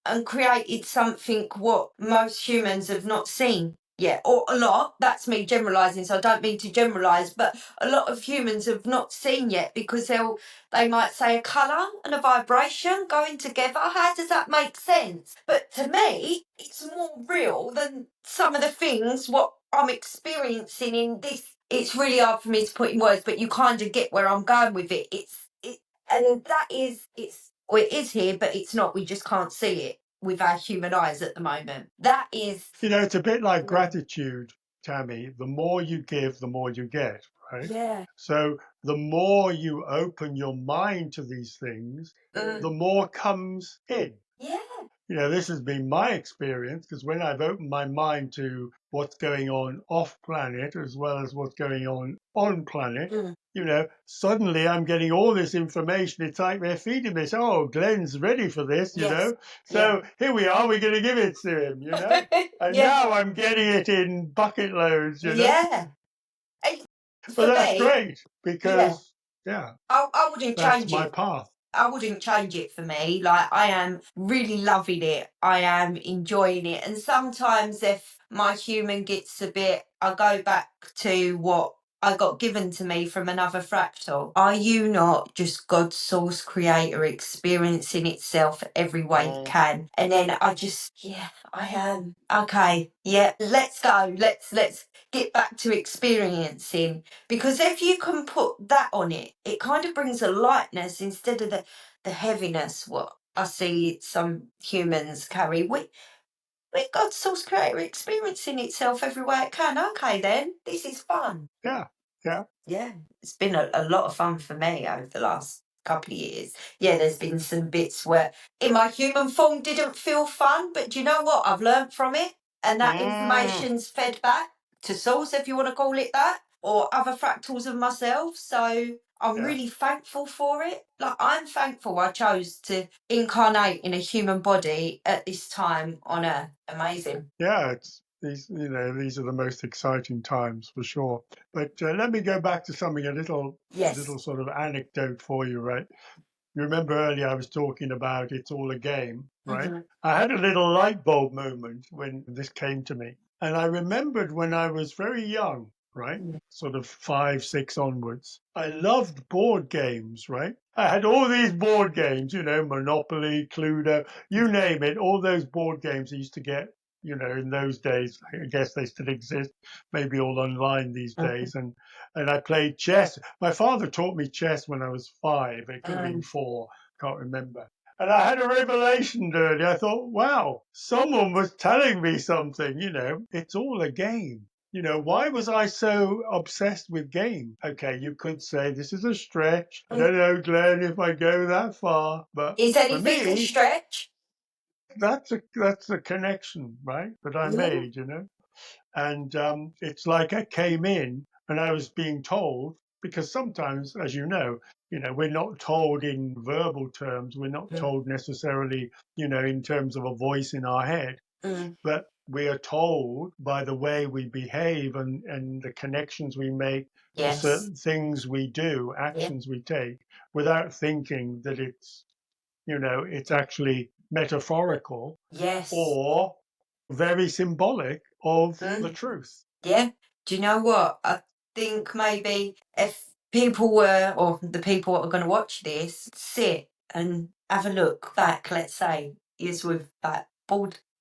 S1: and created something what most humans have not seen yet, or a lot. That's me generalising, so I don't mean to generalise, but a lot of humans have not seen yet because they might say a colour and a vibration going together. How does that make sense? But to me, it's more real than some of the things what I'm experiencing in this. It's really hard for me to put in words, but you kind of get where I'm going with it. And that is it is here, but it's not. We just can't see it with our human eyes at the moment. That is,
S2: It's a bit like gratitude, Tammy. The more you give, the more you get, right?
S1: yeah,
S2: So the more you open your mind to these things, the more comes in.
S1: yeah,
S2: this has been my experience, because when I've opened my mind to what's going on off planet as well as what's going on planet,
S1: Mm.
S2: suddenly I'm getting all this information. It's like they're feeding me. So, oh, Glenn's ready for this.
S1: Yes. Yeah.
S2: So here we are, we're going to give it to him. And
S1: Yeah.
S2: now I'm getting it in bucket loads.
S1: Yeah. And
S2: But
S1: for
S2: that's
S1: me,
S2: great
S1: yeah,
S2: because, yeah,
S1: I wouldn't
S2: that's
S1: change
S2: my
S1: it.
S2: path.
S1: I wouldn't change it for me. Like, I am really loving it. I am enjoying it. And sometimes if my human gets a bit, I go back to what I got given to me from another fractal. Are you not just God's source creator experiencing itself every way it
S2: Mm,
S1: can? And then I just, yeah, I am. Okay, yeah, let's go. Let's get back to experiencing, because if you can put that on it, it kind of brings a lightness instead of the heaviness what I see some humans carry. We God's source creator experiencing itself every way it can. Okay then, this is fun.
S2: yeah, yeah.
S1: Yeah, it's been a lot of fun for me over the last couple of years. Yeah, there's been some bits where in my human form didn't feel fun, but do you know what? I've learnt from it, and that
S2: Mm,
S1: information's fed back to souls, if you want to call it that, or other fractals of myself. So I'm
S2: yeah.
S1: really thankful for it. Like, I'm thankful I chose to incarnate in a human body at this time on Earth. Amazing.
S2: Yeah, it's these are the most exciting times for sure. But let me go back to something a little
S1: Yes.
S2: sort of anecdote for you, right? You remember earlier I was talking about it's all a game, right?
S1: Hmm.
S2: I had a little light bulb moment when this came to me. And I remembered when I was very young, right? Sort of 5, 6 onwards. I loved board games, right? I had all these board games, Monopoly, Cluedo, you name it, all those board games I used to get, in those days. I guess they still exist, maybe all online these days. And I played chess. My father taught me chess when I was 5. It could have been 4, can't remember. And I had a revelation early. I thought, wow, someone was telling me something. It's all a game. Why was I so obsessed with game? Okay, you could say this is a stretch. I don't know, Glenn, if I go that far, but
S1: Is
S2: for
S1: anything a
S2: me,
S1: stretch?
S2: that's a connection, right? That I
S1: Yeah.
S2: made. And it's like I came in and I was being told, because sometimes, as we're not told in verbal terms, we're not
S1: Mm,
S2: told necessarily, in terms of a voice in our head,
S1: mm,
S2: but we are told by the way we behave and the connections we make to
S1: yes.
S2: certain things we do,
S1: Yeah.
S2: actions we take, without thinking that it's actually metaphorical
S1: Yes.
S2: or very symbolic of the
S1: Mm,
S2: truth.
S1: yeah. Do you know what? I think maybe if people were, or the people that are going to watch this, sit and have a look back, let's say, is with that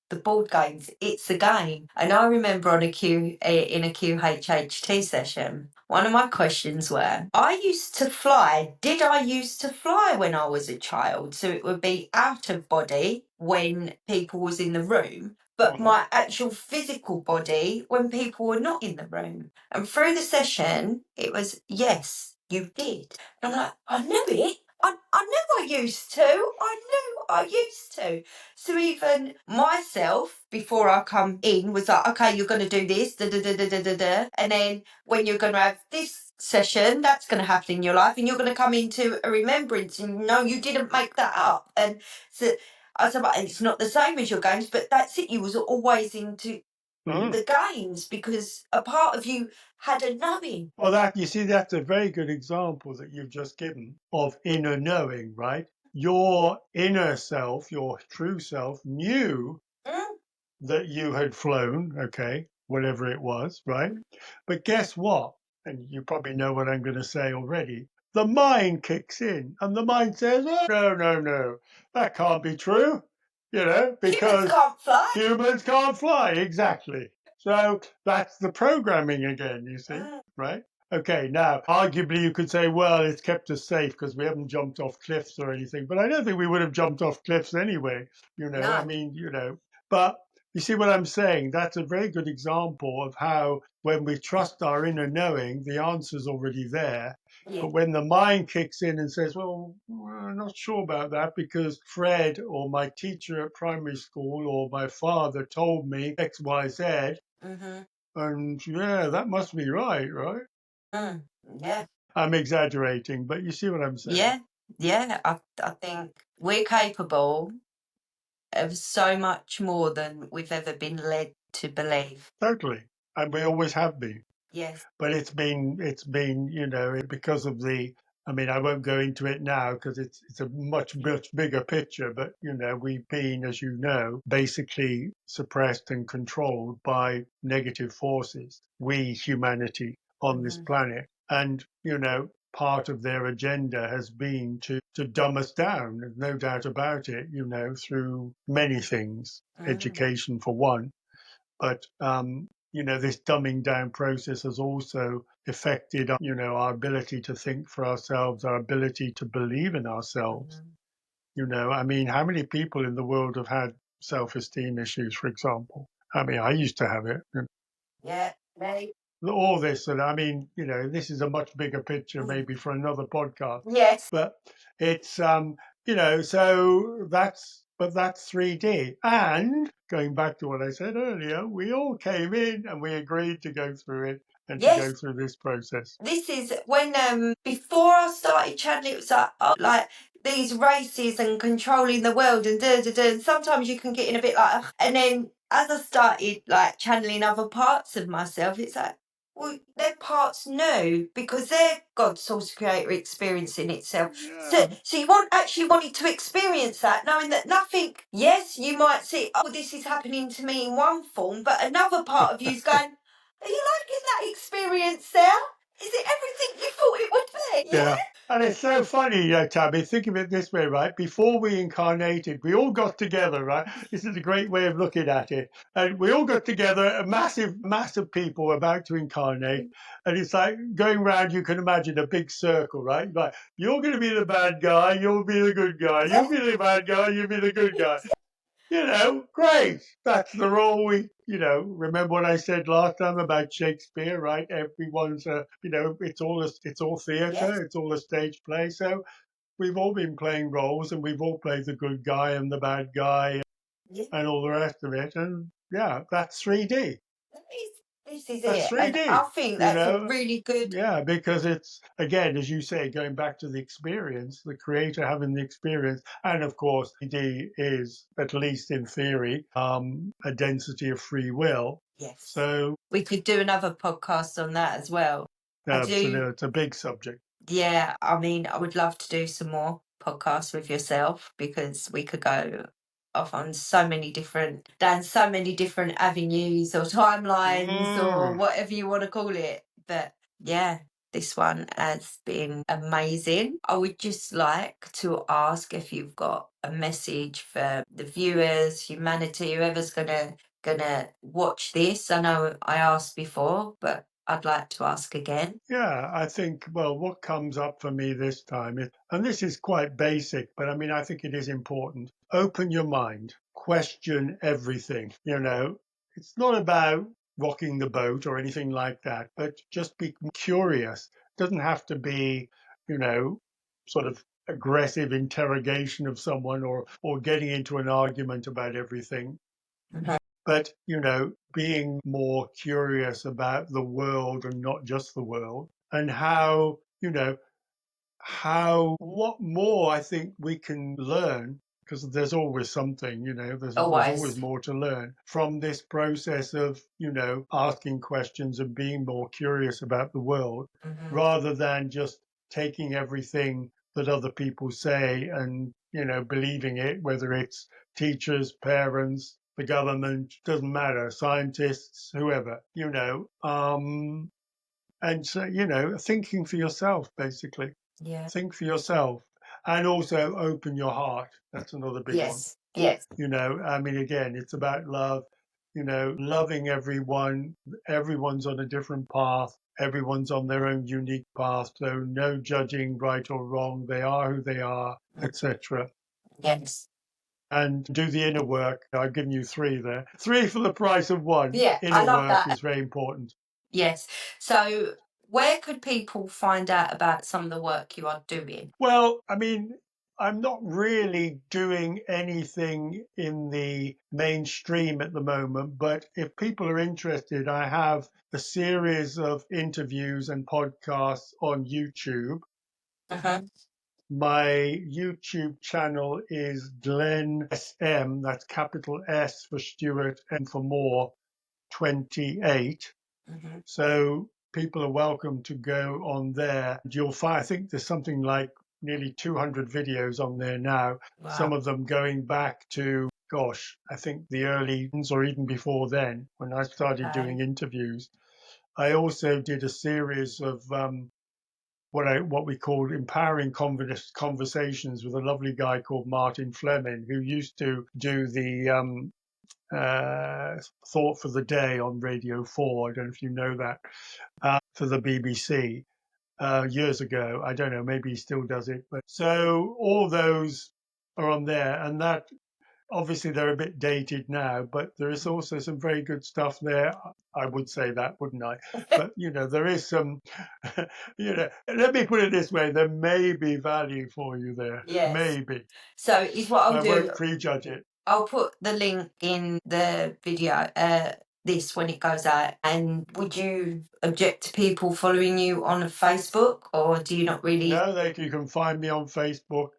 S1: the board games. It's a game. And I remember on in a QHHT session, one of my questions were, I used to fly. Did I used to fly when I was a child? So it would be out of body when people was in the room, but
S2: Mhm.
S1: my actual physical body when people were not in the room. And through the session, it was, yes, you did. And I'm like, I knew it. I knew I used to. I knew I used to. So even myself, before I come in, was like, okay, you're going to do this, da da da da da da da. And then when you're going to have this session, that's going to happen in your life, and you're going to come into a remembrance, and no, you didn't make that up. And so I said, but it's not the same as your games, but that's it. You was always into
S2: Mm.
S1: the games because a part of you had a knowing.
S2: Well, you see, that's a very good example that you've just given of inner knowing, right? Your inner self, your true self, knew
S1: Mm,
S2: that you had flown, okay, whatever it was, right? But guess what? And you probably know what I'm going to say already. The mind kicks in, and the mind says, oh, no, no, no, that can't be true,
S1: humans
S2: because
S1: can't fly.
S2: humans can't fly. Exactly. So that's the programming again, you see,
S1: Mm,
S2: right? Okay, now, arguably you could say, well, it's kept us safe because we haven't jumped off cliffs or anything, but I don't think we would have jumped off cliffs anyway, I
S1: no.
S2: mean, but You see what I'm saying? That's a very good example of how when we trust our inner knowing, the answer's already there.
S1: Yeah.
S2: But when the mind kicks in and says, well, I'm not sure about that because Fred or my teacher at primary school or my father told me X, Y, Z,
S1: Mm-hmm.
S2: and yeah, that must be right, right?
S1: Mm. Yeah.
S2: I'm exaggerating, but you see what I'm saying.
S1: Yeah. Yeah. I think we're capable of so much more than we've ever been led to believe.
S2: Totally. And we always have been.
S1: Yes.
S2: But it's been because of the, I mean, I won't go into it now because it's a much bigger picture, but we've been, as you know, basically suppressed and controlled by negative forces, we humanity on this
S1: Mm-hmm.
S2: planet. And part of their agenda has been to dumb us down. There's no doubt about it, through many things,
S1: Mm.
S2: education for one. But this dumbing down process has also affected our ability to think for ourselves, our ability to believe in ourselves.
S1: Mm-hmm.
S2: I mean, how many people in the world have had self-esteem issues, for example? I mean, I used to have it.
S1: Yeah. Me.
S2: All this, and I mean, this is a much bigger picture,
S1: Mm.
S2: maybe for another podcast.
S1: Yes.
S2: But it's so that's 3D. And going back to what I said earlier, we all came in and we agreed to go through it and to go
S1: Yes.
S2: through this process.
S1: This is when before I started channeling, it was like, oh, like these races and controlling the world and da da da. And sometimes you can get in a bit like, ugh. And then as I started like channeling other parts of myself, it's like, well, their parts new because they're God's source creator experiencing itself. So,
S2: Yeah,
S1: so you actually wanted to experience that, knowing that nothing. Yes, you might see, oh, this is happening to me in one form, but another part of you's going, are you liking that experience there? Is it everything you thought it would be? Yeah.
S2: yeah. And it's so funny, Tabby, think of it this way, right? Before we incarnated, we all got together, right? This is a great way of looking at it. And we all got together, a massive mass of people about to incarnate. And it's like going round, you can imagine a big circle, right? Like, you're going to be the bad guy, you'll be the good guy.
S1: Yeah.
S2: You'll be the bad guy, you'll be the good guy. Great. That's the role remember what I said last time about Shakespeare, right? Everyone's it's all
S1: Yes.
S2: theatre, it's all a stage play. So we've all been playing roles and we've all played the good guy and the bad guy
S1: Yeah.
S2: and all the rest of it. And yeah, that's 3D.
S1: This is
S2: That's
S1: it. And I
S2: 3D,
S1: think
S2: you
S1: that's a
S2: know?
S1: really good.
S2: Yeah, because it's, again, as you say, going back to the experience, the creator having the experience. And of course, 3D is, at least in theory, a density of free will.
S1: Yes.
S2: So,
S1: We could do another podcast on that as well. I do.
S2: absolutely, it's a big subject.
S1: Yeah. I mean, I would love to do some more podcasts with yourself because we could go off on down so many different avenues or timelines or
S2: Mm.
S1: whatever you want to call it. But yeah, this one has been amazing. I would just like to ask if you've got a message for the viewers, humanity, whoever's gonna watch this. I know I asked before, but I'd like to ask again.
S2: Yeah, I think, well, what comes up for me this time is, and this is quite basic, but I mean, I think it is important. Open your mind, question everything. It's not about rocking the boat or anything like that, but just be curious. It doesn't have to be, you know, sort of aggressive interrogation of someone or getting into an argument about everything,
S1: Mhm.
S2: but being more curious about the world and not just the world, and how what more I think we can learn, because there's always something, there's always
S1: Always.
S2: more to learn from this process of asking questions and being more curious about the world,
S1: Mhm.
S2: rather than just taking everything that other people say and believing it, whether it's teachers, parents, the government, doesn't matter, scientists, whoever, and so thinking for yourself, basically.
S1: Yeah.
S2: Think for yourself, and also open your heart. That's another big one.
S1: Yes. Yes.
S2: I mean, again, it's about love, loving everyone. Everyone's on a different path. Everyone's on their own unique path. So no judging right or wrong. They are who they are,
S1: Mm.
S2: etc.
S1: Yes.
S2: and do the inner work. I've given you three there. Three for the price of one.
S1: Yeah, I
S2: Inner
S1: love
S2: work
S1: that.
S2: is very important.
S1: Yes. So, where could people find out about some of the work you are doing?
S2: Well, I mean, I'm not really doing anything in the mainstream at the moment, but if people are interested, I have a series of interviews and podcasts on YouTube.
S1: Uh-huh.
S2: My YouTube channel is Glenn SM, that's capital S for Stuart and for more, 28.
S1: Hmm.
S2: So people are welcome to go on there. You'll find, I think there's something like nearly 200 videos on there now, some
S1: Wow.
S2: of them going back to, gosh, I think the early or even before then when I started
S1: Okay.
S2: doing interviews. I also did a series of what we called empowering conversations with a lovely guy called Martin Fleming, who used to do the Thought for the Day on Radio 4. I don't know if you know that, for the BBC years ago. I don't know, maybe he still does it. But so all those are on there, and that obviously they're a bit dated now, but there is also some very good stuff there. I would say that, wouldn't I? But there is some, let me put it this way: there may be value for you there,
S1: Yes.
S2: maybe.
S1: So, is what I'll
S2: I
S1: do.
S2: won't prejudge it.
S1: I'll put the link in the video, this when it goes out. And would you object to people following you on Facebook, or do you not really?
S2: No, you can find me on Facebook.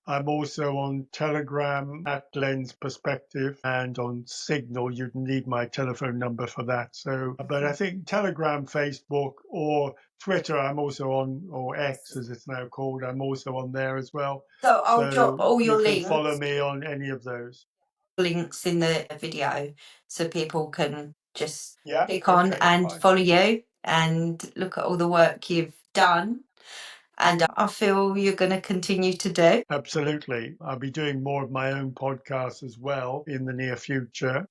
S2: I'm also on Telegram at Glenn's Perspective, and on Signal. You'd need my telephone number for that. So, but I think Telegram, Facebook, or Twitter, I'm also on, or X as it's now called, I'm also on there as well.
S1: So I'll drop
S2: So
S1: all
S2: you
S1: your
S2: can follow
S1: links
S2: me on any of those.
S1: in the video, so people can just
S2: Yeah.
S1: click on
S2: Okay.
S1: and
S2: Fine.
S1: follow you and look at all the work you've done. And I feel you're going to continue to do.
S2: Absolutely. I'll be doing more of my own podcasts as well in the near future.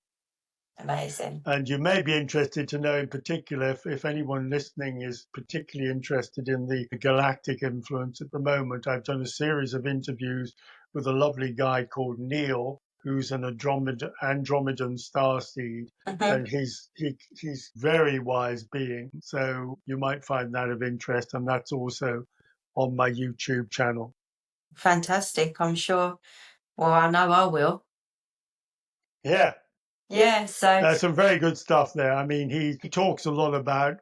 S1: Amazing.
S2: And you may be interested to know in particular, if anyone listening is particularly interested in the galactic influence at the moment, I've done a series of interviews with a lovely guy called Neil, who's an Andromedan starseed,
S1: Mhm.
S2: and he's very wise being. So you might find that of interest, and that's also on my YouTube channel.
S1: Fantastic, I'm sure. Well, I know I will.
S2: Yeah,
S1: Yeah, so.
S2: some very good stuff there. I mean, he talks a lot about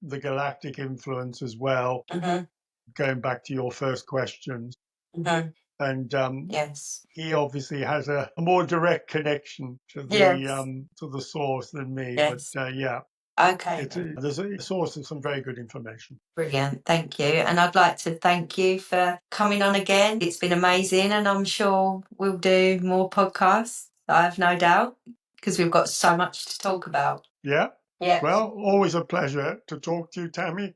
S2: the galactic influence as well,
S1: Mhm,
S2: going back to your first questions.
S1: mhm.
S2: And
S1: Yes.
S2: he obviously has a more direct connection
S1: Yes.
S2: to the source than me. But
S1: Yes.
S2: yeah,
S1: Okay then.
S2: there's a source of some very good information.
S1: Brilliant. Thank you. And I'd like to thank you for coming on again. It's been amazing, and I'm sure we'll do more podcasts. I have no doubt, because we've got so much to talk about.
S2: Yeah.
S1: Yes.
S2: Well, always a pleasure to talk to you, Tammy.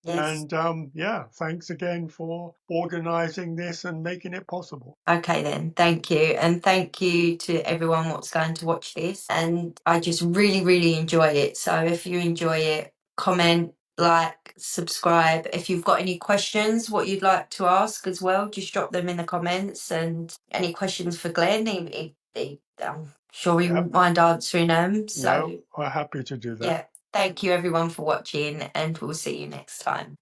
S1: Yes.
S2: And yeah, thanks again for organizing this and making it possible.
S1: Okay then, thank you. And thank you to everyone what's going to watch this. And I just really, really enjoy it. So if you enjoy it, comment, like, subscribe. If you've got any questions, what you'd like to ask as well, just drop them in the comments. And any questions for Glenn, I'm sure he
S2: Yep.
S1: wouldn't mind answering them.
S2: No,
S1: So
S2: we're happy to do that.
S1: yeah, thank you everyone for watching, and we'll see you next time.